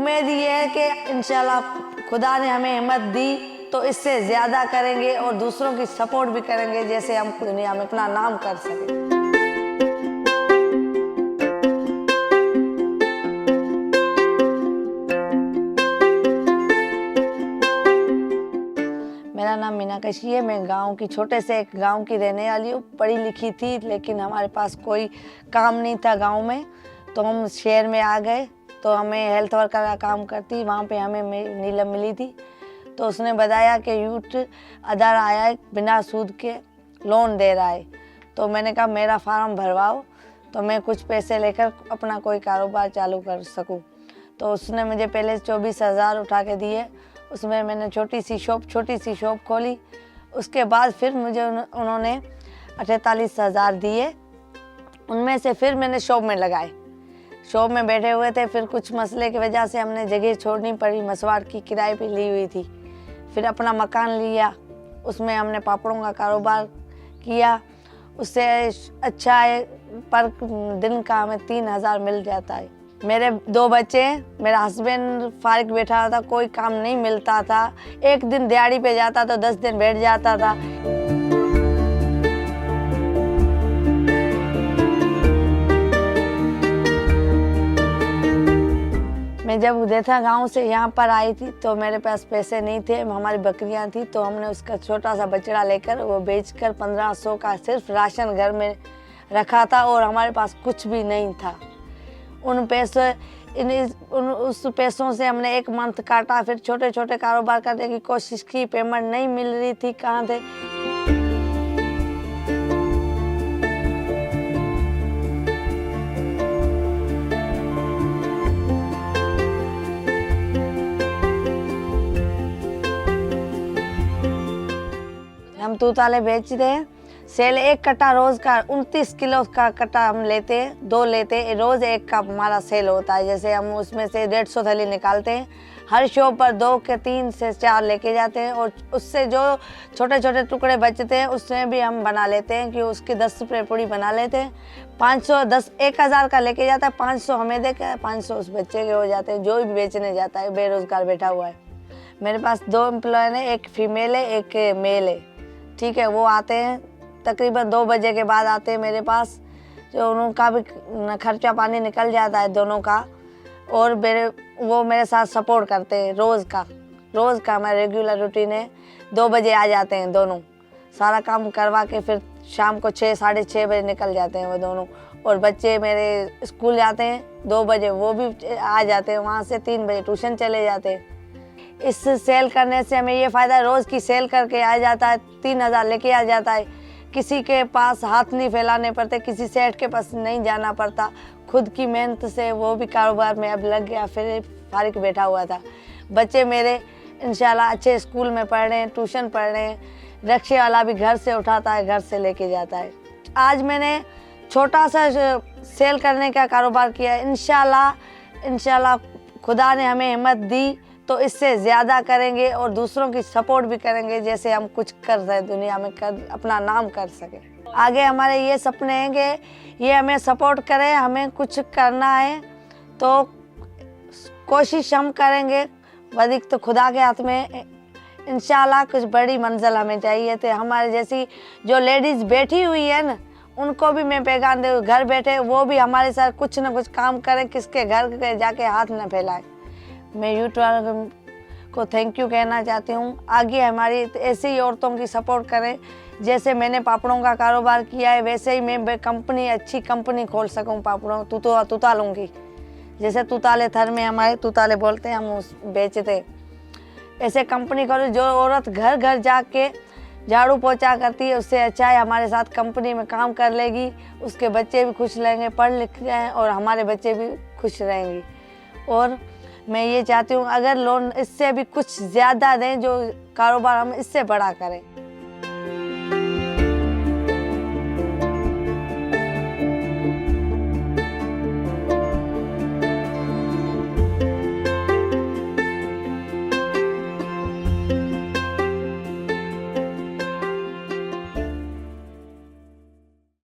उम्मीद ये है कि इंशाल्लाह खुदा ने हमें हिम्मत दी तो इससे ज़्यादा करेंगे और दूसरों की सपोर्ट भी करेंगे, जैसे हम दुनिया में अपना नाम कर सकें। मेरा नाम मीनाकशी है। मैं गांव की, छोटे से एक गांव की रहने वाली हूँ। पढ़ी लिखी थी लेकिन हमारे पास कोई काम नहीं था गांव में, तो हम शहर में आ गए। तो हमें हेल्थ वर्कर का काम करती, वहाँ पे हमें नीलम मिली थी। तो उसने बताया कि यूथ आधार आया है, बिना सूद के लोन दे रहा है। तो मैंने कहा मेरा फार्म भरवाओ तो मैं कुछ पैसे लेकर अपना कोई कारोबार चालू कर सकूं। तो उसने मुझे पहले 24,000 उठा के दिए। उसमें मैंने छोटी सी शॉप खोली। उसके बाद फिर मुझे उन्होंने 48,000 दिए। उनमें से फिर मैंने शॉप में लगाए। शॉप में बैठे हुए थे, फिर कुछ मसले की वजह से हमने जगह छोड़नी पड़ी। मसवाड़ की किराए पे ली हुई थी। फिर अपना मकान लिया, उसमें हमने पापड़ों का कारोबार किया। उससे अच्छा है, पर दिन का हमें 3,000 मिल जाता है। मेरे 2 बच्चे हैं। मेरा हस्बैंड फारिग बैठा था, कोई काम नहीं मिलता था। एक दिन दिहाड़ी पे जाता तो 10 दिन बैठ जाता था। मैं जब उदेथा गांव से यहाँ पर आई थी तो मेरे पास पैसे नहीं थे। हमारी बकरियां थी तो हमने उसका छोटा सा बछड़ा लेकर वो बेचकर 1500 का सिर्फ राशन घर में रखा था और हमारे पास कुछ भी नहीं था। उस पैसों से हमने एक मंथ काटा। फिर छोटे छोटे कारोबार करने की कोशिश की, पेमेंट नहीं मिल रही थी, कहाँ थे। हम तूताले बेच रहे हैं। सेल एक कट्टा रोज का 29 किलो का कट्टा हम लेते हैं, 2 लेते हैं रोज। एक का हमारा सेल होता है। जैसे हम उसमें से 150 थैली निकालते हैं। हर शॉप पर 2 के 3 से 4 लेके जाते हैं और उससे जो छोटे छोटे टुकड़े बचते हैं उसमें भी हम बना लेते हैं कि उसकी 10 रुपये पूड़ी बना लेते हैं। 510 1000 का लेके जाता है, 500 हमें देकर 500 उस बच्चे के हो जाते हैं जो भी बेचने जाता है, बेरोजगार बैठा हुआ है। मेरे पास 2 एम्प्लॉय हैं, एक फीमेल है एक मेल है। ठीक है, वो आते हैं तकरीबन 2 बजे के बाद आते हैं मेरे पास। जो उनका भी खर्चा पानी निकल जाता है दोनों का। और वो मेरे साथ सपोर्ट करते हैं। रोज़ का हमारा रेगुलर रूटीन है। 2 बजे आ जाते हैं दोनों, सारा काम करवा के फिर शाम को 6 साढ़े 6 बजे निकल जाते हैं वो दोनों। और बच्चे मेरे स्कूल जाते हैं 2 बजे, वो भी आ जाते हैं। वहाँ से 3 बजे ट्यूशन चले जाते हैं। इस सेल करने से हमें ये फ़ायदा, रोज़ की सेल करके आ जाता है, 3,000 लेके आ जाता है। किसी के पास हाथ नहीं फैलाने पड़ते, किसी सेठ के पास नहीं जाना पड़ता। खुद की मेहनत से वो भी कारोबार में अब लग गया। फिर फारिग बैठा हुआ था। बच्चे मेरे इंशाल्लाह अच्छे स्कूल में पढ़ रहे हैं, ट्यूशन पढ़ रहे हैं। रिक्शे वाला भी घर से उठाता है, घर से लेके जाता है। आज मैंने छोटा सा सेल करने का कारोबार किया है। इंशाल्लाह खुदा ने हमें हिम्मत दी तो इससे ज़्यादा करेंगे और दूसरों की सपोर्ट भी करेंगे, जैसे हम कुछ कर रहे दुनिया में, अपना नाम कर सकें। आगे हमारे ये सपने हैं कि ये हमें सपोर्ट करें। हमें कुछ करना है तो कोशिश हम करेंगे, वधिक तो खुदा के हाथ में। इंशाल्लाह कुछ बड़ी मंजिल हमें चाहिए थे। हमारे जैसी जो लेडीज़ बैठी हुई है ना, उनको भी मैं पैगाम दूँ, घर बैठे वो भी हमारे साथ कुछ ना कुछ काम करें, किसके घर जाके हाथ न फैलाएं। मैं यूथ को थैंक यू कहना चाहती हूँ। आगे हमारी ऐसी ही औरतों की सपोर्ट करें। जैसे मैंने पापड़ों का कारोबार किया है वैसे ही मैं अच्छी कंपनी खोल सकूँ पापड़ों तूतालों की। जैसे तूताले थर में हमारे तूताले बोलते हैं, हम उस बेचते। ऐसे कंपनी खोलो जो औरत घर घर जाके झाड़ू पोछा करती है, उससे अच्छा है हमारे साथ कंपनी में काम कर लेगी। उसके बच्चे भी खुश रहेंगे, पढ़ लिख जाएँ और हमारे बच्चे भी खुश रहेंगे। और मैं ये चाहती हूँ अगर लोन इससे भी कुछ ज़्यादा दें, जो कारोबार हम इससे बड़ा करें।